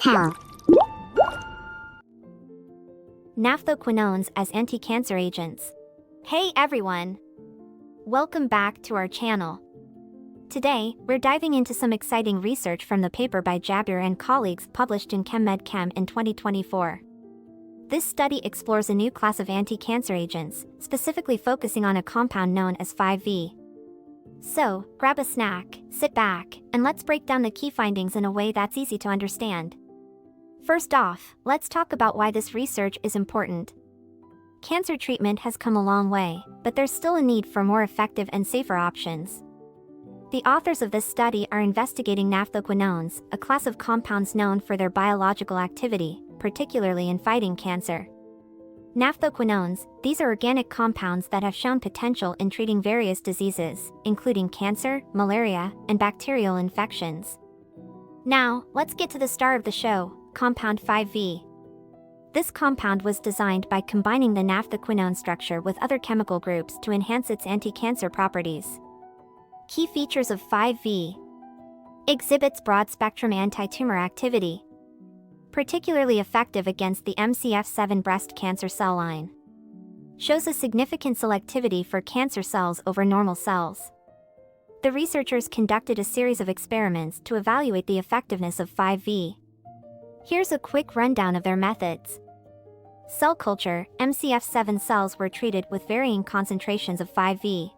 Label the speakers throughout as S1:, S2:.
S1: Pharmapal.
S2: Naphthoquinones as anti-cancer agents. Hey everyone! Welcome back to our channel. Today, we're diving into some exciting research from the paper by Jabir and colleagues published in ChemMed in 2024. This study explores a new class of anti-cancer agents, specifically focusing on a compound known as 5V. So, grab a snack, sit back, and let's break down the key findings in a way that's easy to understand. First off, let's talk about why this research is important. Cancer treatment has come a long way, but there's still a need for more effective and safer options. The authors of this study are investigating naphthoquinones, a class of compounds known for their biological activity, particularly in fighting cancer. Naphthoquinones, these are organic compounds that have shown potential in treating various diseases, including cancer, malaria, and bacterial infections. Now, let's get to the star of the show, compound 5V. This compound was designed by combining the naphthoquinone structure with other chemical groups to enhance its anti-cancer properties. Key features of 5V. Exhibits broad-spectrum anti-tumor activity. Particularly effective against the MCF7 breast cancer cell line. Shows a significant selectivity for cancer cells over normal cells. The researchers conducted a series of experiments to evaluate the effectiveness of 5V. Here's a quick rundown of their methods. Cell culture, MCF7 cells were treated with varying concentrations of 5V.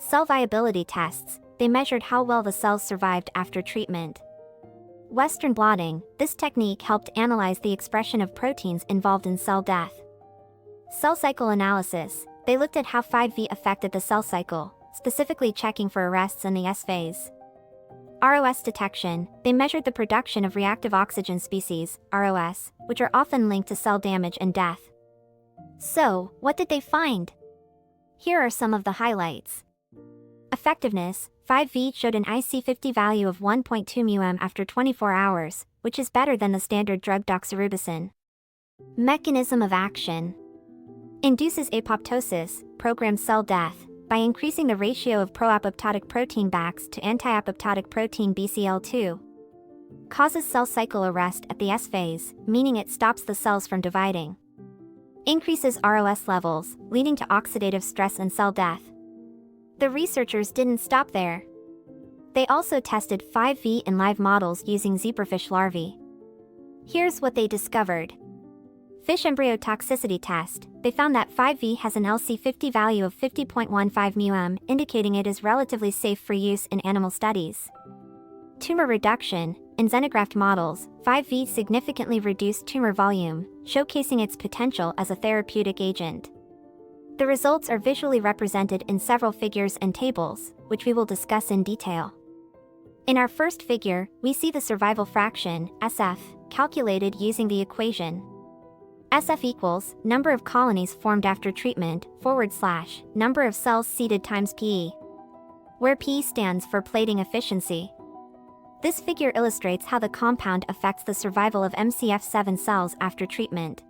S2: Cell viability tests, they measured how well the cells survived after treatment. Western blotting, this technique helped analyze the expression of proteins involved in cell death. Cell cycle analysis, they looked at how 5V affected the cell cycle, specifically checking for arrests in the S phase. ROS detection, they measured the production of reactive oxygen species, ROS, which are often linked to cell damage and death. So, what did they find? Here are some of the highlights. Effectiveness, 5V showed an IC50 value of 1.2 μm after 24 hours, which is better than the standard drug doxorubicin. Mechanism of action. Induces apoptosis, programs cell death, by increasing the ratio of pro-apoptotic protein BAX to anti-apoptotic protein BCL2. Causes cell cycle arrest at the S phase, meaning it stops the cells from dividing. Increases ROS levels, leading to oxidative stress and cell death. The researchers didn't stop there. They also tested 5V in live models using zebrafish larvae. Here's what they discovered. Fish embryo toxicity test, they found that 5V has an LC50 value of 50.15 μm, indicating it is relatively safe for use in animal studies. Tumor reduction, in xenograft models, 5V significantly reduced tumor volume, showcasing its potential as a therapeutic agent. The results are visually represented in several figures and tables, which we will discuss in detail. In our first figure, we see the survival fraction, SF, calculated using the equation. SF equals number of colonies formed after treatment, / number of cells seeded times PE, where PE stands for plating efficiency. This figure illustrates how the compound affects the survival of MCF7 cells after treatment.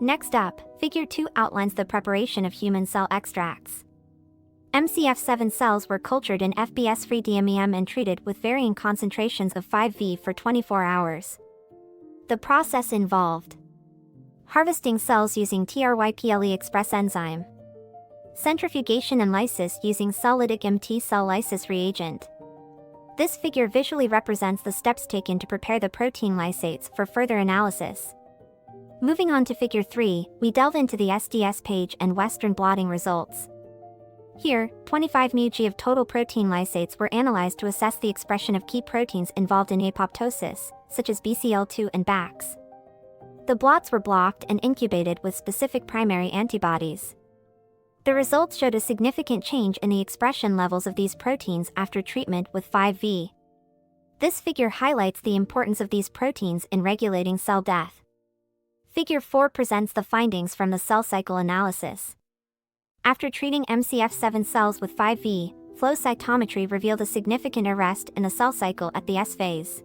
S2: Next up, Figure 2 outlines the preparation of human cell extracts. MCF7 cells were cultured in FBS-free DMEM and treated with varying concentrations of 5V for 24 hours. The process involved harvesting cells using TRYPLE express enzyme, centrifugation and lysis using cell-lytic MT cell lysis reagent. This figure visually represents the steps taken to prepare the protein lysates for further analysis. Moving on to Figure 3, we delve into the SDS page and Western blotting results. Here, 25 μg of total protein lysates were analyzed to assess the expression of key proteins involved in apoptosis, such as BCL2 and BAX. The blots were blocked and incubated with specific primary antibodies. The results showed a significant change in the expression levels of these proteins after treatment with 5V. This figure highlights the importance of these proteins in regulating cell death. Figure 4 presents the findings from the cell cycle analysis. After treating MCF7 cells with 5V, flow cytometry revealed a significant arrest in the cell cycle at the S phase.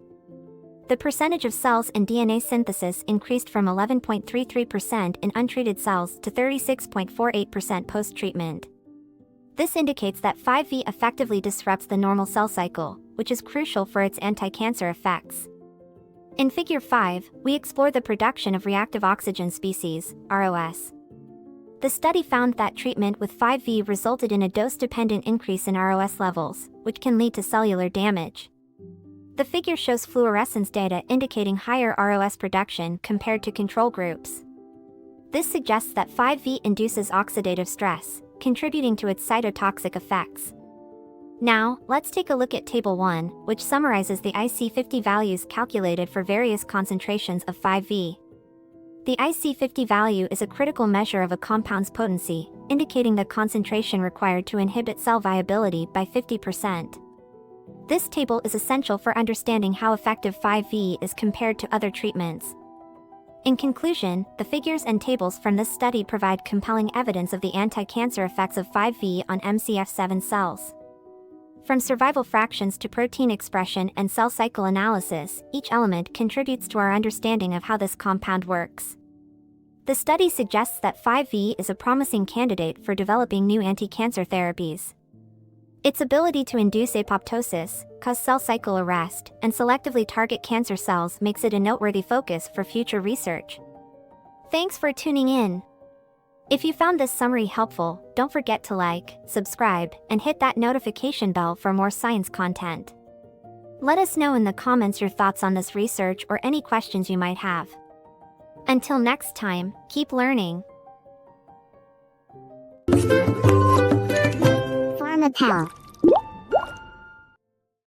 S2: The percentage of cells in DNA synthesis increased from 11.33% in untreated cells to 36.48% post-treatment. This indicates that 5V effectively disrupts the normal cell cycle, which is crucial for its anti-cancer effects. In Figure 5, we explore the production of reactive oxygen species, ROS. The study found that treatment with 5V resulted in a dose-dependent increase in ROS levels, which can lead to cellular damage. The figure shows fluorescence data indicating higher ROS production compared to control groups. This suggests that 5V induces oxidative stress, contributing to its cytotoxic effects. Now, let's take a look at Table 1, which summarizes the IC50 values calculated for various concentrations of 5V. The IC50 value is a critical measure of a compound's potency, indicating the concentration required to inhibit cell viability by 50%. This table is essential for understanding how effective 5V is compared to other treatments. In conclusion, the figures and tables from this study provide compelling evidence of the anti-cancer effects of 5V on MCF7 cells. From survival fractions to protein expression and cell cycle analysis, each element contributes to our understanding of how this compound works. The study suggests that 5V is a promising candidate for developing new anti-cancer therapies. Its ability to induce apoptosis, cause cell cycle arrest, and selectively target cancer cells makes it a noteworthy focus for future research. Thanks for tuning in. If you found this summary helpful, don't forget to like, subscribe, and hit that notification bell for more science content. Let us know in the comments your thoughts on this research or any questions you might have. Until next time, keep learning.
S1: Pharmapal.